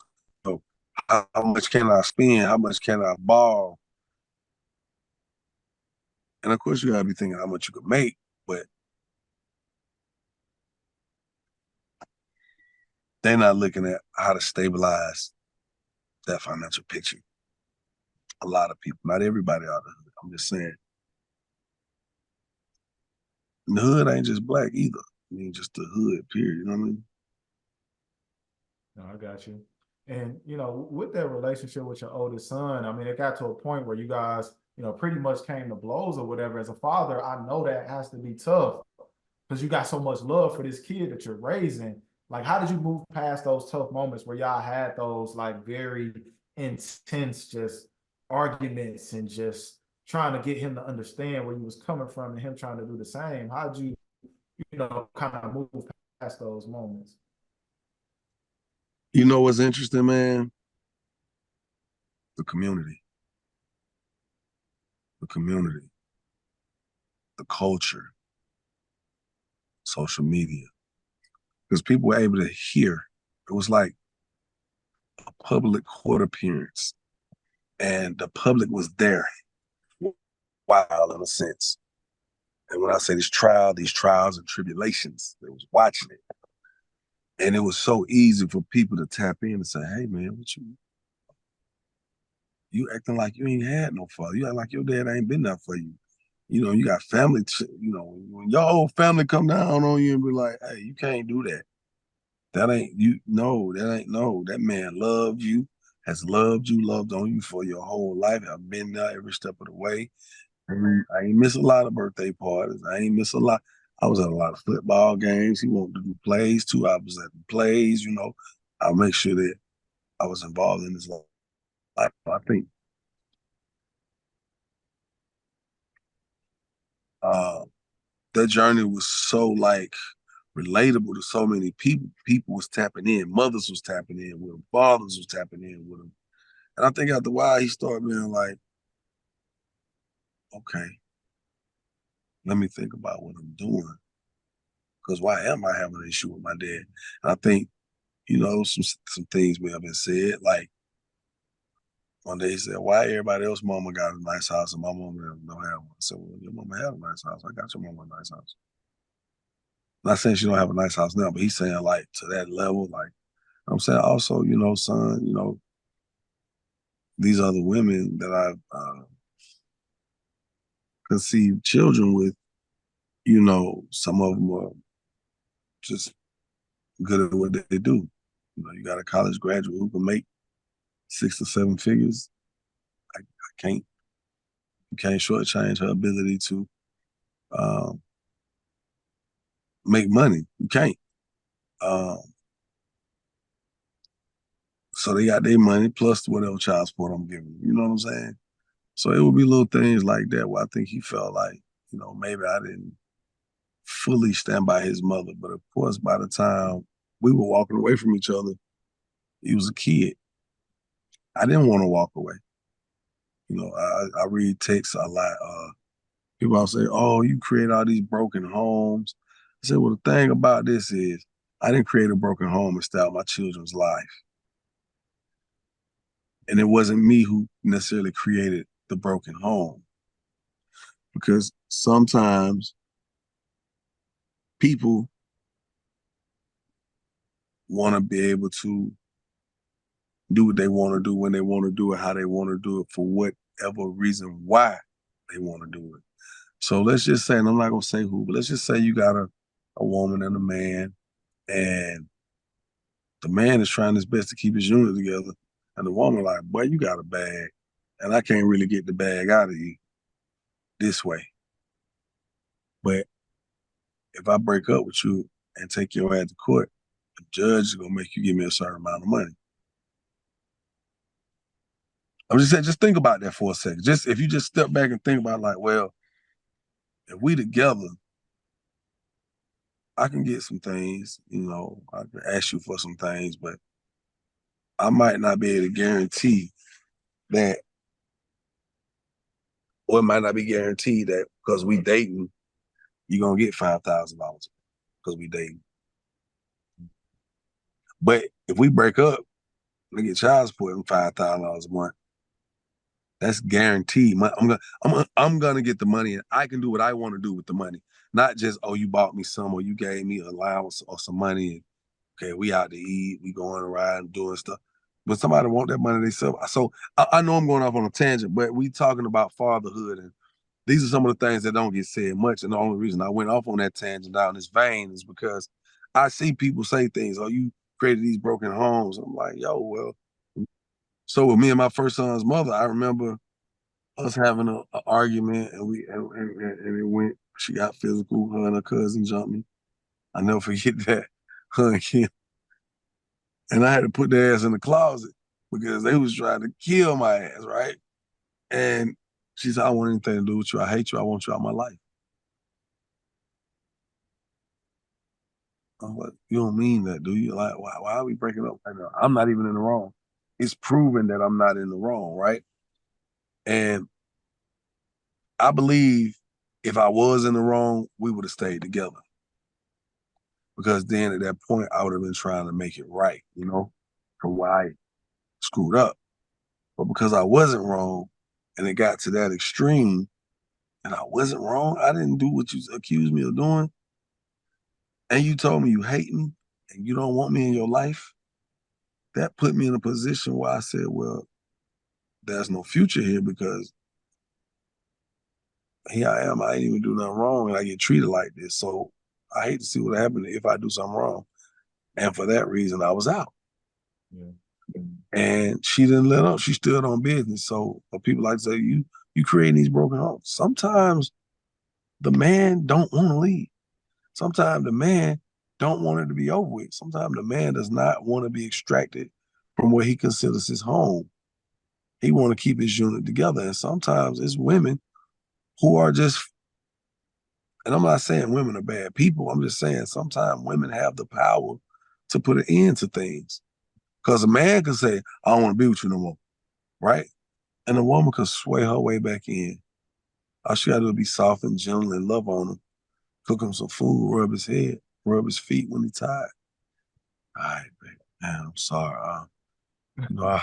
so how much can I spend? How much can I borrow? And of course, you gotta be thinking how much you could make, but they're not looking at how to stabilize that financial picture. A lot of people, not everybody out there. I'm just saying, and the hood ain't just black either. I mean, just the hood, period. You know what I mean? No, I got you. And with that relationship with your oldest son, I mean, it got to a point where you guys, pretty much came to blows or whatever. As a father, I know that has to be tough because you got so much love for this kid that you're raising. Like, how did you move past those tough moments where y'all had those like very intense just arguments and just trying to get him to understand where you was coming from and him trying to do the same? How did you, kind of move past those moments? You know what's interesting, man? The community, the community, the culture, social media, because people were able to hear. It was like a public court appearance, and the public was there, wild in a sense. And when I say these trials and tribulations, they was watching it. And it was so easy for people to tap in and say, hey man, what you acting like you ain't had no father. You act like your dad ain't been there for you. You got family, when your whole family come down on you and be like, hey, you can't do that. That ain't you. No, that ain't no. That man loved you, has loved you, loved on you for your whole life. I've been there every step of the way. I ain't miss a lot of birthday parties. I ain't miss a lot. I was at a lot of football games. He wanted to do plays too. I was at the plays. I'll make sure that I was involved in his life. I think uh, that journey was so like relatable to so many people. People was tapping in. Mothers was tapping in with him. Fathers was tapping in with him. And I think after a while, he started being like, okay, let me think about what I'm doing. Because why am I having an issue with my dad? And I think, some things may have been said. Like one day he said, why everybody else mama got a nice house and my mama don't have one? I said, well, your mama had a nice house. I got your mama a nice house. Not saying she don't have a nice house now, but he's saying like to that level, like I'm saying also, son, these other women that I've conceived children with, some of them are just good at what they do. You got a college graduate who can make 6 to 7 figures. I can't, you can't shortchange her ability to make money. You can't. Um, so they got their money plus whatever child support I'm giving them. You know what I'm saying? So it would be little things like that where I think he felt like, maybe I didn't fully stand by his mother. But of course, by the time we were walking away from each other, he was a kid. I didn't want to walk away. I read texts a lot. People all say, oh, you create all these broken homes. I said, well, the thing about this is I didn't create a broken home and start my children's life. And it wasn't me who necessarily created the broken home. Because sometimes people want to be able to do what they want to do when they want to do it, how they want to do it, for whatever reason why they want to do it. So let's just say, and I'm not gonna say who, but let's just say you got a woman and a man, and the man is trying his best to keep his unit together, and the woman like, boy, you got a bag, and I can't really get the bag out of you this way. But if I break up with you and take your ass to court, the judge is gonna make you give me a certain amount of money. I'm just saying, just think about that for a second. Just if you just step back and think about like, well, if we together, I can get some things, I can ask you for some things, but I might not be able to guarantee that, or it might not be guaranteed that because we dating, you're gonna get $5,000 because we dating. But if we break up, I get child support and $5,000 a month. That's guaranteed. I'm gonna get the money, and I can do what I want to do with the money. Not just, oh, you bought me some, or you gave me allowance or some money, and okay, we out to eat, we going around doing stuff. But somebody want that money themselves. So I know I'm going off on a tangent, but we talking about fatherhood, and these are some of the things that don't get said much. And the only reason I went off on that tangent down this vein is because I see people say things, oh, you created these broken homes. I'm like, yo, well. So with me and my first son's mother, I remember us having an argument, and it went. She got physical. Her and her cousin jumped me. I never forget that. Her and Kim. And I had to put their ass in the closet because they was trying to kill my ass, right? And she said, I don't want anything to do with you. I hate you. I want you out of my life. I'm like, you don't mean that, do you? Like, why are we breaking up right now? I'm not even in the wrong. It's proven that I'm not in the wrong, right? And I believe if I was in the wrong, we would have stayed together. Because then at that point, I would have been trying to make it right, from where I screwed up. But because I wasn't wrong and it got to that extreme and I wasn't wrong, I didn't do what you accused me of doing. And you told me you hate me and you don't want me in your life. That put me in a position where I said, well, there's no future here because here I am. I ain't even do nothing wrong and I get treated like this. So I hate to see what happened if I do something wrong. And for that reason, I was out. Yeah. And she didn't let up. She stood on business. So people like to say, you creating these broken homes. Sometimes the man don't want to leave. Sometimes the man don't want it to be over with. Sometimes the man does not want to be extracted from where he considers his home. He want to keep his unit together. And sometimes it's women who are just, and I'm not saying women are bad people. I'm just saying sometimes women have the power to put an end to things. Because a man can say, I don't want to be with you no more, right? And a woman can sway her way back in. All she got to do is be soft and gentle and love on him. Cook him some food, rub his head, rub his feet when he's tired. All right, baby. Man, I'm sorry. You know,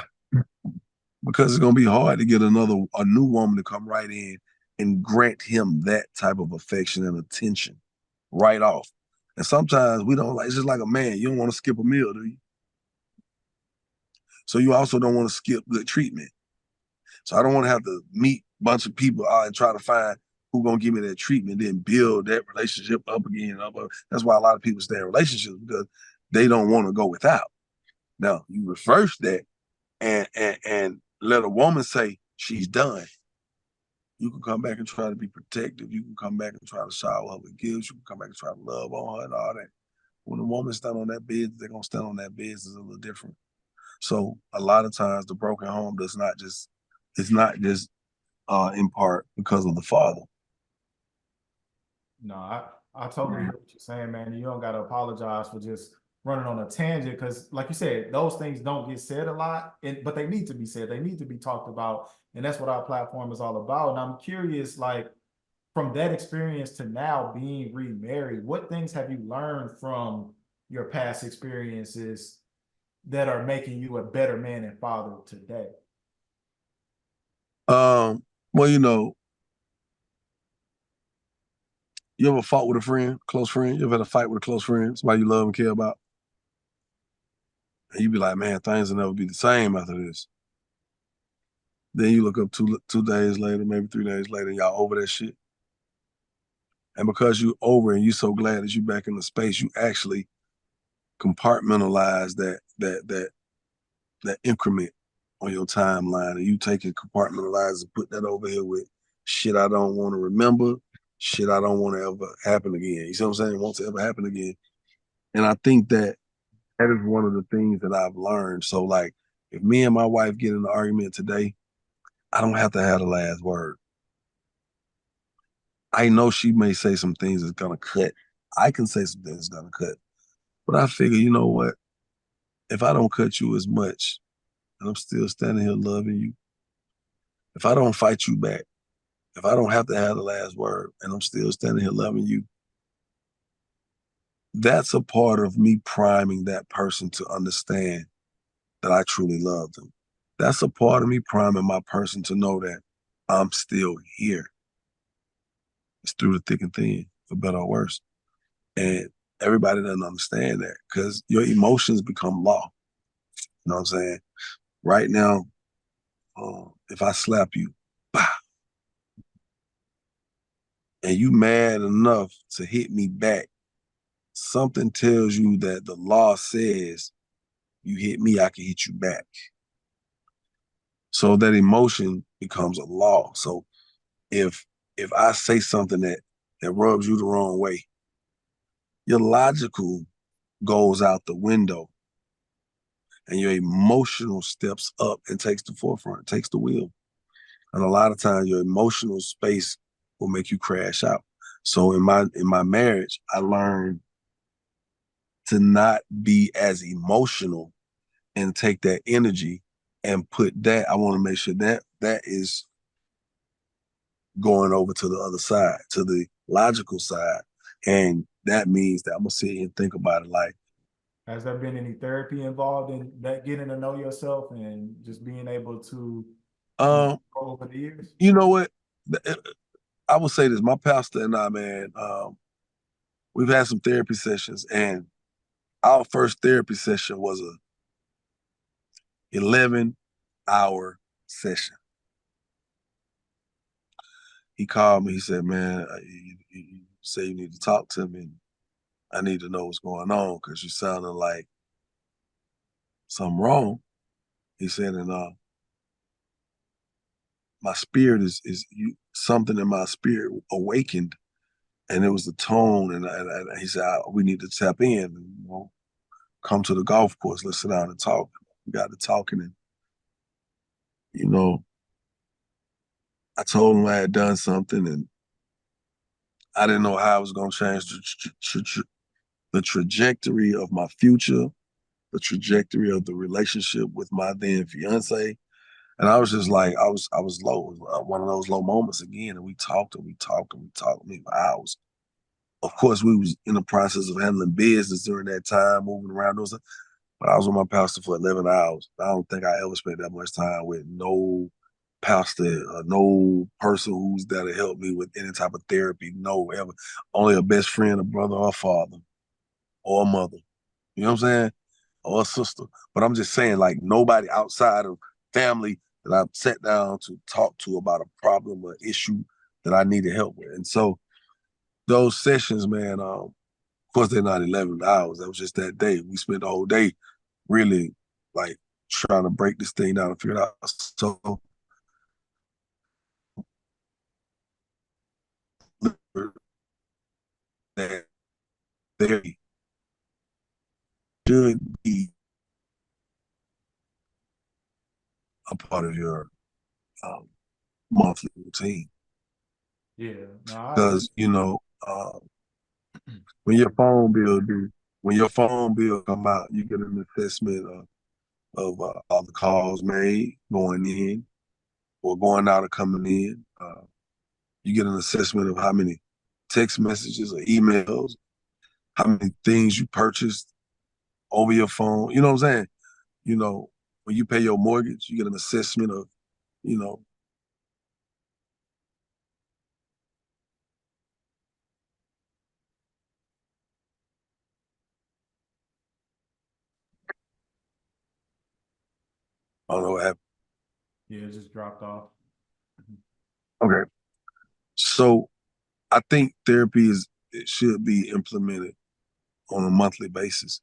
because it's gonna be hard to get a new woman to come right in and grant him that type of affection and attention right off. And sometimes we don't like. It's just like a man. You don't want to skip a meal, do you? So you also don't want to skip good treatment. So I don't want to have to meet a bunch of people and try to find who gonna give me that treatment, then build that relationship up again. That's why a lot of people stay in relationships, because they don't want to go without. Now you reverse that and let a woman say she's done. You can come back and try to be protective. You can come back and try to shower her with gifts. You can come back and try to love on her and all that. When a woman stand on that bed, they're gonna stand on that bed. It's a little different. So a lot of times the broken home it's not just in part because of the father. No, I totally hear what you're saying, man. You don't gotta apologize for just running on a tangent because, like you said, those things don't get said a lot, but they need to be said. They need to be talked about, and that's what our platform is all about. And I'm curious, like from that experience to now being remarried, what things have you learned from your past experiences that are making you a better man and father today? Well, you ever fought with a friend, close friend? You ever had a fight with a close friend, somebody you love and care about? And you be like, man, things will never be the same after this. Then you look up 2 days later, maybe 3 days later, and y'all over that shit. And because you over and you so glad that you back in the space, you actually compartmentalize that increment on your timeline, and you take it, compartmentalize and put that over here with shit I don't want to remember, shit I don't want to ever happen again. You see what I'm saying? It won't ever happen again. And I think that is one of the things that I've learned. So like, if me and my wife get in an argument today, I don't have to have the last word. I know she may say some things that's gonna cut. I can say some things that's gonna cut. But I figure, you know what? If I don't cut you as much and I'm still standing here loving you, if I don't fight you back, if I don't have to have the last word and I'm still standing here loving you, that's a part of me priming that person to understand that I truly love them. That's a part of me priming my person to know that I'm still here. It's through the thick and thin, for better or worse. And everybody doesn't understand that because your emotions become law. You know what I'm saying? Right now, if I slap you, bah, and you mad enough to hit me back, something tells you that the law says you hit me, I can hit you back. So that emotion becomes a law. So if I say something that rubs you the wrong way, your logical goes out the window and your emotional steps up and takes the forefront, takes the wheel. And a lot of times your emotional space will make you crash out. So in my marriage, I learned to not be as emotional and take that energy and put that. I want to make sure that is going over to the other side, to the logical side. And that means that I'm gonna sit here and think about it like, Has there been any therapy involved in that getting to know yourself and just being able to grow over the years? you know what? I would say this, my pastor and I, man, we've had some therapy sessions, and our first therapy session was a 11-hour session. He called me, he said, man, you say you need to talk to me. I need to know what's going on because you're sounding like something wrong. He said, and my spirit is something in my spirit awakened, and it was the tone. And he said, we need to tap in and come to the golf course. Let's sit down and talk. We got to talking, and you know, I told him I had done something, and I didn't know how I was going to change the trajectory of my future, the trajectory of the relationship with my then fiance. And I was just like, I was low, one of those low moments again. And we talked and we talked and we talked, I mean, for hours. Of course, we was in the process of handling business during that time, moving around those. But I was with my pastor for 11 hours. I don't think I ever spent that much time with no pastor, no person who's there to help me with any type of therapy. No, ever. Only a best friend, a brother, or a father, or a mother. You know what I'm saying? Or a sister. But I'm just saying, like, nobody outside of family that I've sat down to talk to about a problem or issue that I needed help with. And so those sessions, man, of course, they're not 11 hours. That was just that day. We spent the whole day really, like, trying to break this thing down and figure it out. So that there should be a part of your um, monthly routine. Yeah, no, I agree. Because, you know, when your phone bill due, when your phone bill come out, you get an assessment of all the calls made going in or going out or coming in. You get an assessment of how many text messages or emails, how many things you purchased over your phone. You know what I'm saying? You know, when you pay your mortgage, you get an assessment of, you know, I don't know what happened. Yeah, it just dropped off. Okay. So I think therapy it should be implemented on a monthly basis.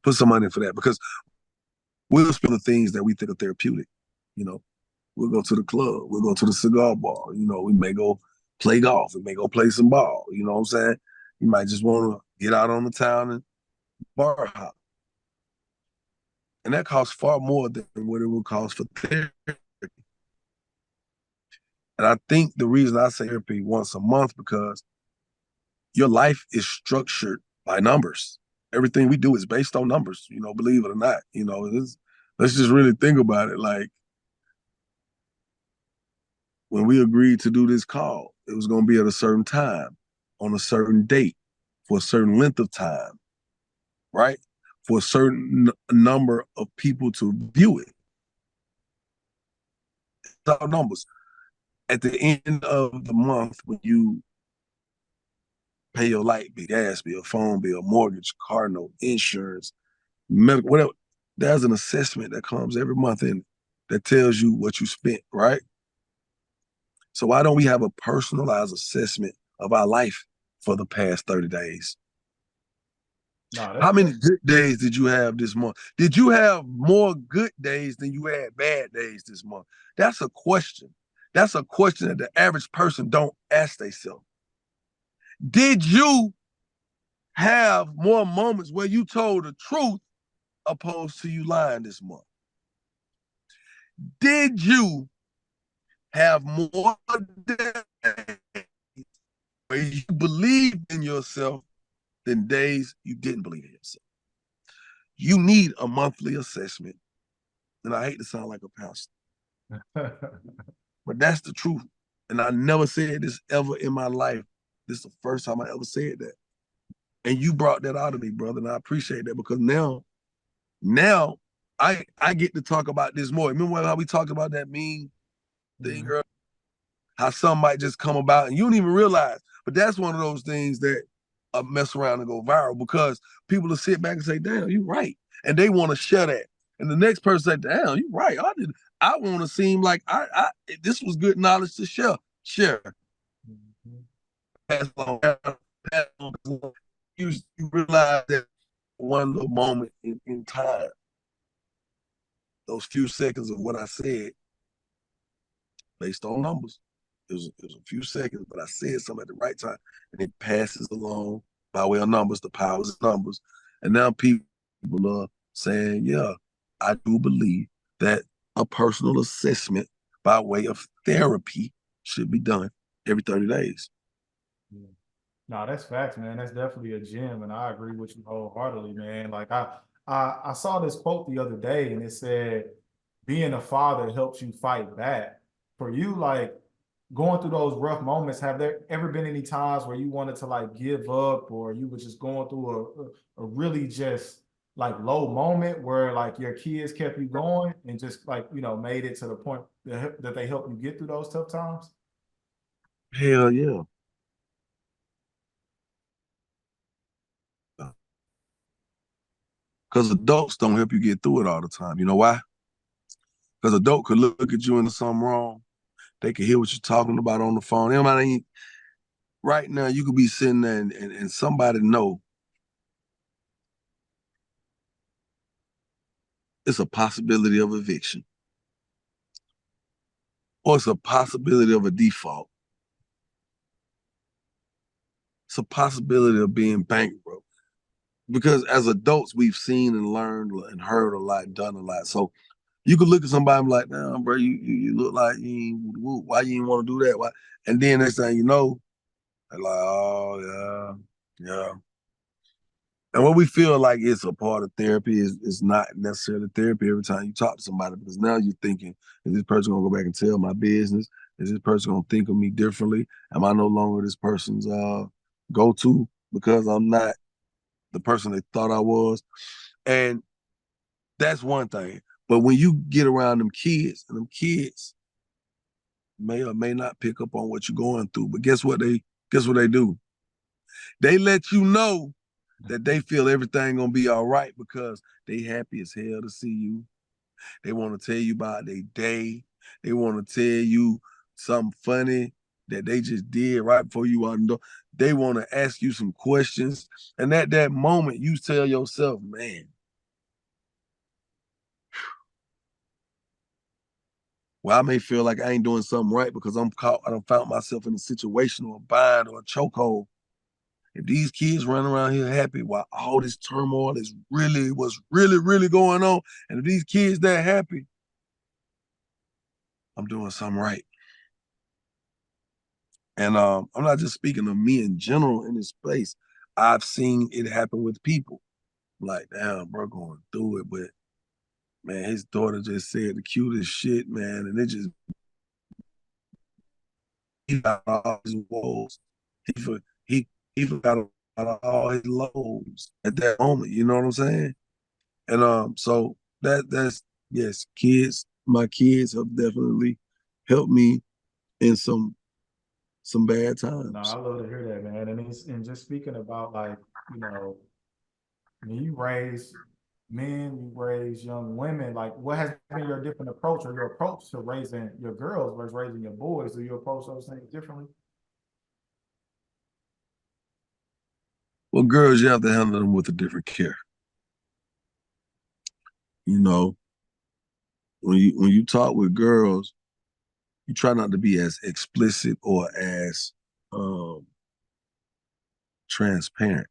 Put some money for that because we'll spend the things that we think are therapeutic. You know, we'll go to the club, we'll go to the cigar bar, you know, we may go play golf, we may go play some ball, you know what I'm saying? You might just want to get out on the town and bar hop. And that costs far more than what it would cost for therapy. And I think the reason I say therapy once a month because your life is structured by numbers. Everything we do is based on numbers, you know, believe it or not. You know, let's just really think about it. Like when we agreed to do this call, it was going to be at a certain time, on a certain date, for a certain length of time, right? For a certain number of people to view it. It's all numbers. At the end of the month, when you pay your light bill, gas bill, phone bill, mortgage, car note, insurance, medical, whatever, there's an assessment that comes every month in that tells you what you spent, right? So why don't we have a personalized assessment of our life for the past 30 days? No, How that's many good days did you have this month? Did you have more good days than you had bad days this month? That's a question. That's a question that the average person don't ask themselves. Did you have more moments where you told the truth opposed to you lying this month? Did you have more days where you believed in yourself than days you didn't believe in yourself? You need a monthly assessment. And I hate to sound like a pastor, but that's the truth. And I never said this ever in my life. This is the first time I ever said that. And you brought that out of me, brother. And I appreciate that because now I get to talk about this more. Remember how we talked about that mean thing Mhm. earlier? How some might just come about and you don't even realize. But that's one of those things that mess around and go viral because people will sit back and say, damn, you're right. And they want to share that. And the next person say, damn, you're right. I want to seem like this was good knowledge to share. Share. Mhm. Pass along. Pass along. You realize that one little moment in time, those few seconds of what I said based on numbers. It was a few seconds, but I said something at the right time, and it passes along by way of numbers. The powers of numbers, and now people are saying, "Yeah, I do believe that a personal assessment by way of therapy should be done every 30 days." Yeah. No, that's facts, man. That's definitely a gem, and I agree with you wholeheartedly, man. Like I saw this quote the other day, and it said, being a father helps you fight back. For you, like going through those rough moments, have there ever been any times where you wanted to like give up, or you were just going through a really just like low moment where like your kids kept you going and just like, you know, made it to the point that they helped you get through those tough times? Hell yeah. Because adults don't help you get through it all the time. You know why? Because adult could look at you into something wrong. They could hear what you're talking about on the phone. Everybody, right now, you could be sitting there and somebody know it's a possibility of eviction or it's a possibility of a default. It's a possibility of being bankrupt. Because as adults, we've seen and learned and heard a lot, done a lot. So you could look at somebody and be like, "Nah, bro, you look like you ain't, why you ain't want to do that? Why?" And then next thing you know, they're like, "Oh yeah, yeah." And what we feel like is a part of therapy is not necessarily therapy every time you talk to somebody, because now you're thinking, is this person gonna go back and tell my business? Is this person gonna think of me differently? Am I no longer this person's go-to because I'm not the person they thought I was? And that's one thing. But when you get around them kids, and them kids may or may not pick up on what you're going through, but guess what they do? They let you know that they feel everything gonna be all right because they happy as hell to see you. They want to tell you about their day. They want to tell you something funny that they just did right before you out the door. They want to ask you some questions. And at that moment, you tell yourself, man, well, I may feel like I ain't doing something right because I'm caught, I done found myself in a situation or a bind or a chokehold. If these kids run around here happy while all this turmoil is really what's really going on, and if these kids that happy, I'm doing something right. And I'm not just speaking of me in general in this space. I've seen it happen with people. Like, damn, bro, going through it, but man, his daughter just said the cutest shit, man, and it just he got all his woes. He for, he he forgot about all his lows at that moment. You know what I'm saying? And so that's yes, kids. My kids have definitely helped me in some bad No, times. I love to hear that, man. And just speaking about like, you know, when you raise men, you raise young women, like what has been your different approach or your approach to raising your girls versus raising your boys? Do you approach those things differently? Well, girls, you have to handle them with a different care. You know, when you talk with girls, you try not to be as explicit or as um, transparent,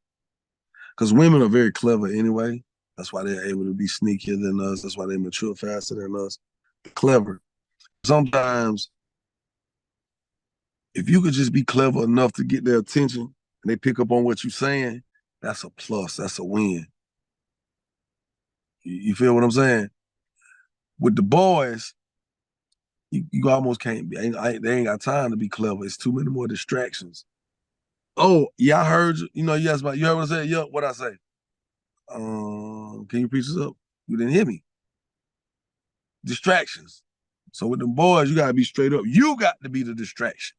because women are very clever anyway. That's why they're able to be sneakier than us. That's why they mature faster than us. Clever. Sometimes, if you could just be clever enough to get their attention and they pick up on what you're saying, that's a plus. That's a win. You feel what I'm saying? With the boys, you almost can't be. They ain't got time to be clever. It's too many more distractions. Oh, yeah, I heard you. You know, yes, but you heard what I said? Yeah, what I say? Can you preach this up? You didn't hear me. Distractions. So with them boys, you gotta be straight up. You got to be the distraction.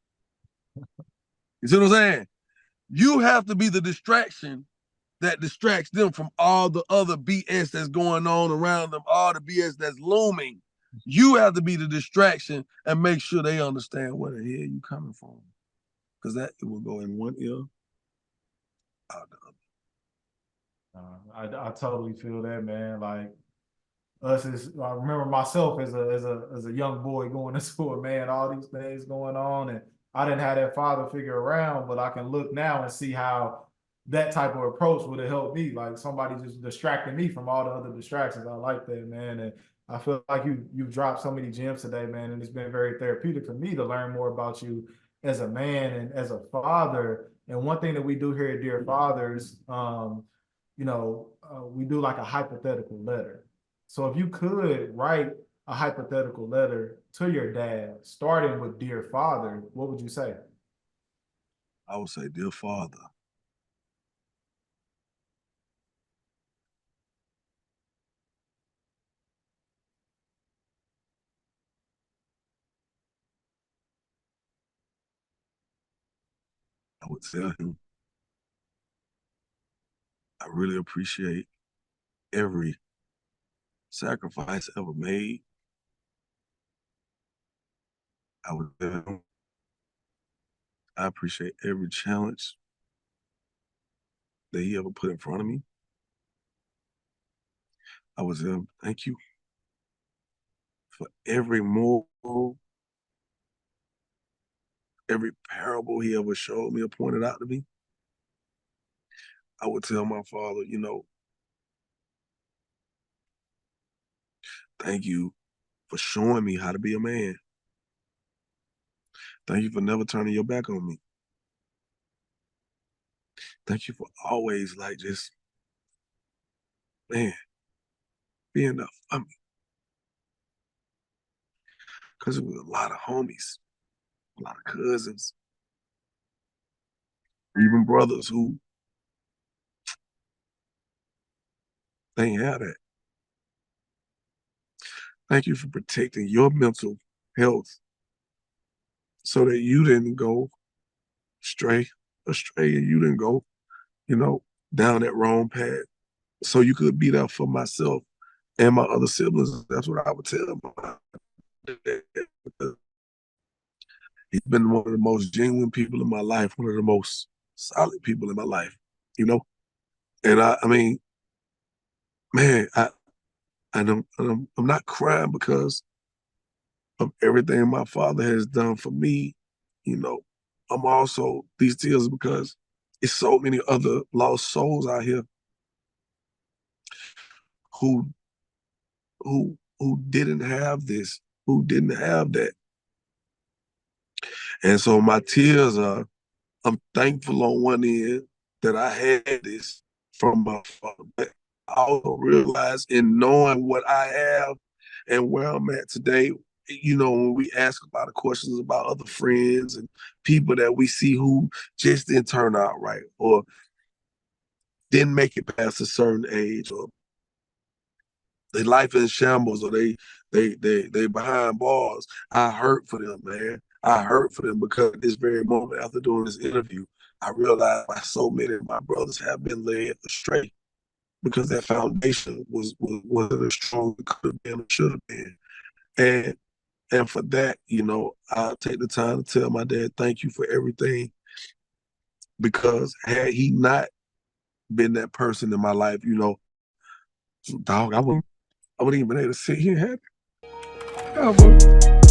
You see what I'm saying? You have to be the distraction that distracts them from all the other BS that's going on around them, all the BS that's looming. You have to be the distraction and make sure they understand where the hell you coming from. Because that it will go in one ear, out the other. I totally feel that, man. Like us as I remember myself as a young boy going to school, man, all these things going on, and I didn't have that father figure around, but I can look now and see how that type of approach would have helped me. Like somebody just distracting me from all the other distractions. I like that, man, and I feel like you've dropped so many gems today, man, and it's been very therapeutic for me to learn more about you as a man and as a father. And one thing that we do here at Dear Fathers, we do like a hypothetical letter. So if you could write a hypothetical letter to your dad, starting with Dear Father, what would you say? I would say, dear Father, I would tell him, I really appreciate every sacrifice ever made. I would tell him, I appreciate every challenge that he ever put in front of me. I would tell him, thank you for every moral, every parable he ever showed me or pointed out to me. I would tell my father, thank you for showing me how to be a man. Thank you for never turning your back on me. Thank you for always like just, man, being there for me. Because it was a lot of homies, a lot of cousins, even brothers who they ain't have that. Thank you for protecting your mental health so that you didn't go astray and you didn't go, you know, down that wrong path. So you could be there for myself and my other siblings. That's what I would tell my dad. He's been one of the most genuine people in my life, one of the most solid people in my life, you know? And I mean, man, I'm not crying because of everything my father has done for me, you know. I'm also these tears because it's so many other lost souls out here who who didn't have this, who didn't have that. And so my tears are, I'm thankful on one end that I had this from my father, but I also realize in knowing what I have and where I'm at today, when we ask a lot of questions about other friends and people that we see who just didn't turn out right or didn't make it past a certain age or their life in shambles or they behind bars. I hurt for them, man. I hurt for them because this very moment after doing this interview, I realized why so many of my brothers have been led astray because that foundation wasn't as strong as it could have been or should have been. And for that, I take the time to tell my dad thank you for everything because had he not been that person in my life, dog, I wouldn't even been able to sit here and have it.